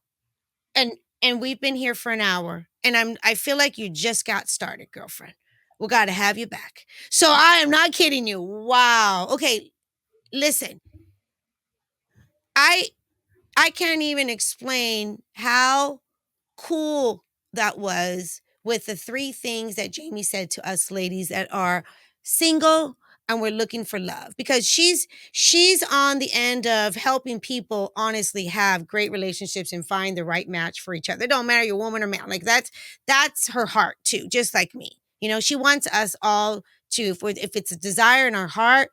And we've been here for an hour. And I feel like you just got started, girlfriend. We got to have you back. So I am not kidding you. Wow. Okay, listen, I I can't even explain how cool that was with the 3 things that Jamie said to us ladies that are single and we're looking for love, because she's on the end of helping people honestly have great relationships and find the right match for each other. It don't matter you're a woman or man. Like that's her heart too, just like me. She wants us all to, if it's a desire in our heart,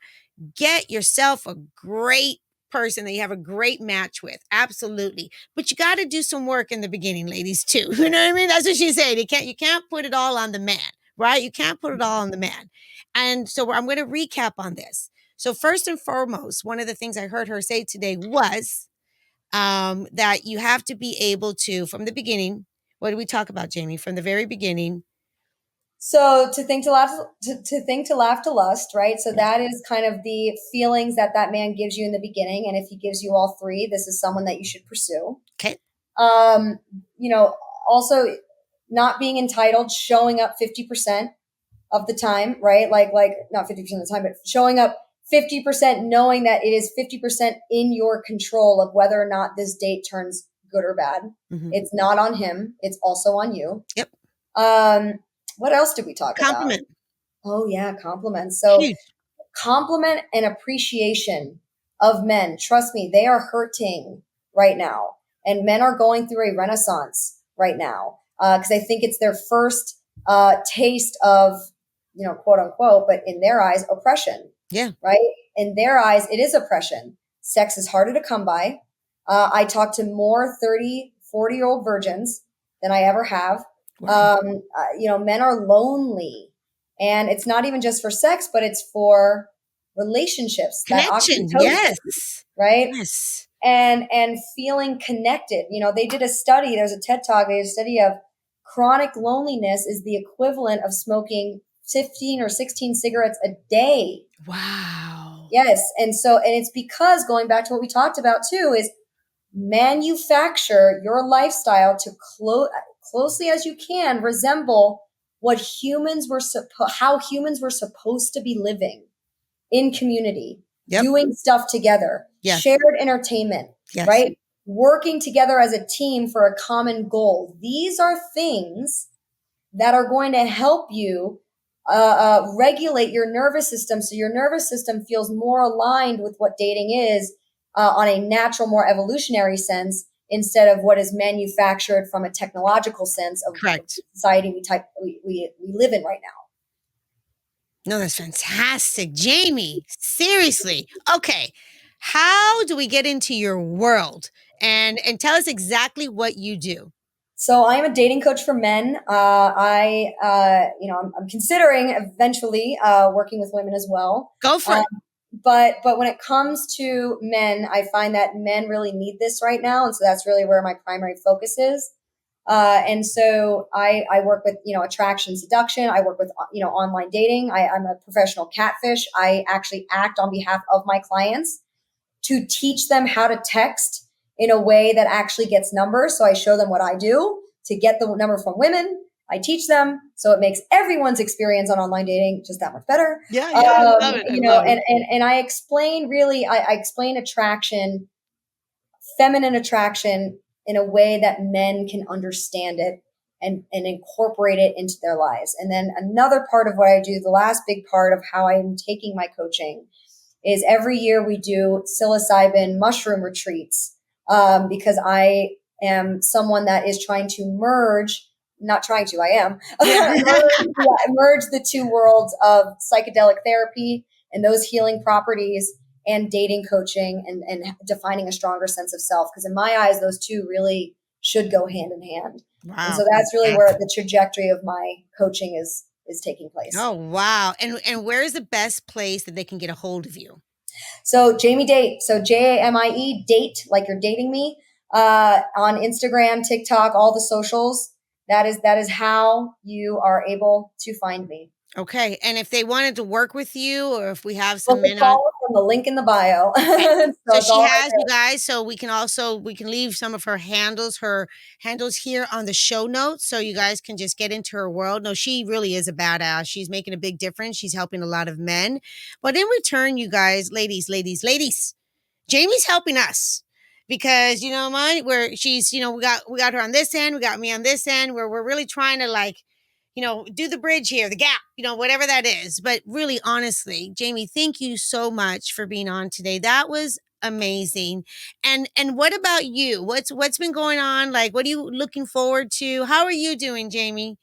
get yourself a great person that you have a great match with. Absolutely. But you got to do some work in the beginning, ladies, too. You know what I mean? That's what she's saying. You can't put it all on the man, right? You can't put it all on the man. And so I'm going to recap on this. So first and foremost, one of the things I heard her say today was that you have to be able to, from the beginning, what did we talk about, Jamie? From the very beginning, So to think to laugh, to think to laugh to lust, right? So that is kind of the feelings that that man gives you in the beginning. And if he gives you all three, this is someone that you should pursue. Okay. You know, also not being entitled, showing up 50% of the time, right? Like not 50% of the time, but showing up 50%, knowing that it is 50% in your control of whether or not this date turns good or bad. Mhm. It's not on him. It's also on you. Yep. What else did we talk about? Compliment. Oh yeah, compliments. So Huge. compliment and appreciation of men. Trust me, they are hurting right now. And men are going through a renaissance right now. Because I think it's their first taste of, you know, quote unquote, but in their eyes, oppression. Yeah. Right? In their eyes, it is oppression. Sex is harder to come by. I talk to more 30, 40-year-old virgins than I ever have. Wow. You know, men are lonely. And it's not even just for sex, but it's for relationships, that Connection. oxytocin, Yes. right? Yes. And feeling connected. You know, they did a study, there's a TED Talk, they did a study of chronic loneliness is the equivalent of smoking 15 or 16 cigarettes a day. Wow. Yes. And it's because, going back to what we talked about too, is manufacture your lifestyle to closely as you can resemble what how humans were supposed to be living in community, Yep. doing stuff together, Yes. shared entertainment, Yes. right? Working together as a team for a common goal. These are things that are going to help you regulate your nervous system, so your nervous system feels more aligned with what dating is on a natural, more evolutionary sense, instead of what is manufactured from a technological sense of Correct. society we live in right now. No, that's fantastic. Jamie, seriously. Okay. How do we get into your world? And tell us exactly what you do. So I am a dating coach for men. I'm considering eventually working with women as well. Go for it. But when it comes to men, I find that men really need this right now, and so that's really where my primary focus is. And so I work with, you know, attraction, seduction. I work with, you know, online dating. I'm a professional catfish. I actually act on behalf of my clients to teach them how to text in a way that actually gets numbers. So I show them what I do to get the number from women. I teach them, so it makes everyone's experience on online dating just that much better. Yeah, I love it. You know, and I explain I explain attraction, feminine attraction, in a way that men can understand it and incorporate it into their lives. And then another part of what I do, the last big part of how I'm taking my coaching, is every year we do psilocybin mushroom retreats, because I am someone that is trying to merge, not trying to, I am, merge the two worlds of psychedelic therapy and those healing properties and dating coaching and defining a stronger sense of self. Because in my eyes, those two really should go hand in hand. Wow. And so that's really where the trajectory of my coaching is taking place. Oh, wow. And where is the best place that they can get a hold of you? So Jamie Date, so JAMIE date, like you're dating me, on Instagram, TikTok, all the socials. That is how you are able to find me. Okay. And if they wanted to work with you, or if we have Well, some men on, follow from the link in the bio. so it's she all right has, you there. guys. So we can leave some of her handles here on the show notes, so you guys can just get into her world. No, she really is a badass. She's making a big difference. She's helping a lot of men. But in return, you guys, ladies, Jamie's helping us, because, you know, where she's, you know, we got her on this end, we got me on this end, where we're really trying to, like, you know, do the bridge here, the gap, you know, whatever that is. But really, honestly, Jamie, thank you so much for being on today. That was amazing. And what about you? What's been going on? Like, what are you looking forward to? How are you doing, Jamie?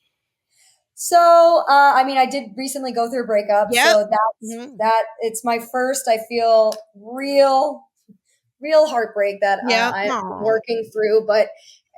So, I mean, I did recently go through a breakup. Yep. So that it's my first, I feel real heartbreak that Yep. I'm Aw. working through. But,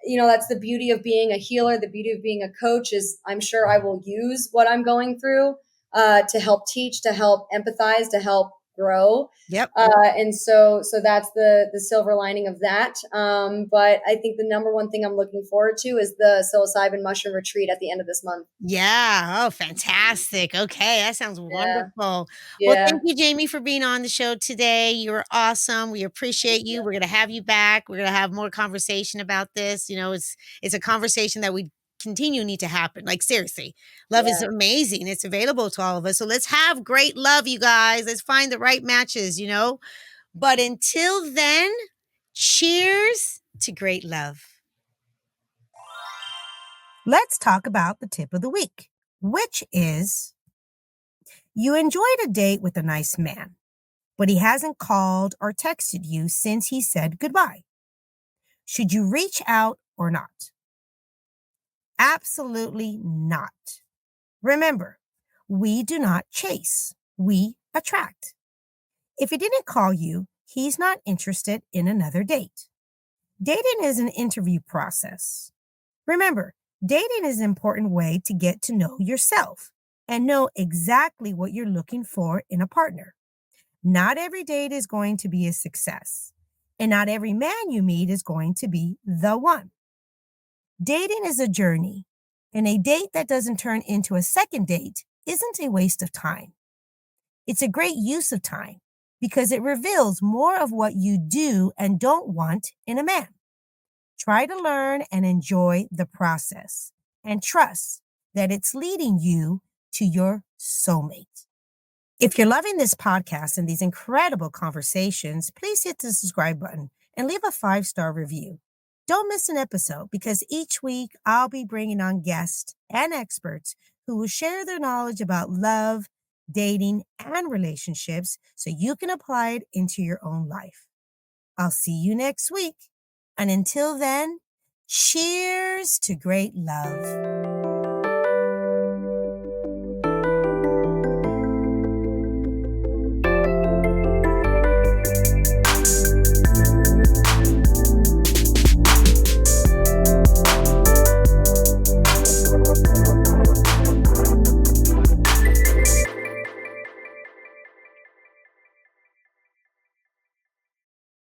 you know, that's the beauty of being a healer. The beauty of being a coach is I'm sure I will use what I'm going through to help teach, to help empathize, to help grow. Yep. And so that's the silver lining of that. But I think the number one thing I'm looking forward to is the psilocybin mushroom retreat at the end of this month. Yeah. Oh, fantastic. Okay. That sounds Yeah. wonderful. Well, Yeah. thank you, Jamie, for being on the show today. You were awesome. We appreciate you. We're going to have you back. We're going to have more conversation about this. It's a conversation that we continue need to happen. Like seriously, love is Yeah. amazing. It's available to all of us. So let's have great love, you guys. Let's find the right matches. But until then, cheers to great love. Let's talk about the tip of the week, which is you enjoyed a date with a nice man, but he hasn't called or texted you since he said goodbye. Should you reach out or not? Absolutely not. Remember, we do not chase, we attract. If he didn't call you, he's not interested in another date. Dating is an interview process. Remember, dating is an important way to get to know yourself and know exactly what you're looking for in a partner. Not every date is going to be a success, and not every man you meet is going to be the one. Dating is a journey, and a date that doesn't turn into a second date isn't a waste of time. It's a great use of time because it reveals more of what you do and don't want in a man. Try to learn and enjoy the process and trust that it's leading you to your soulmate. If you're loving this podcast and these incredible conversations, please hit the subscribe button and leave a 5-star review. Don't miss an episode because each week I'll be bringing on guests and experts who will share their knowledge about love, dating, and relationships so you can apply it into your own life. I'll see you next week. And until then, cheers to great love.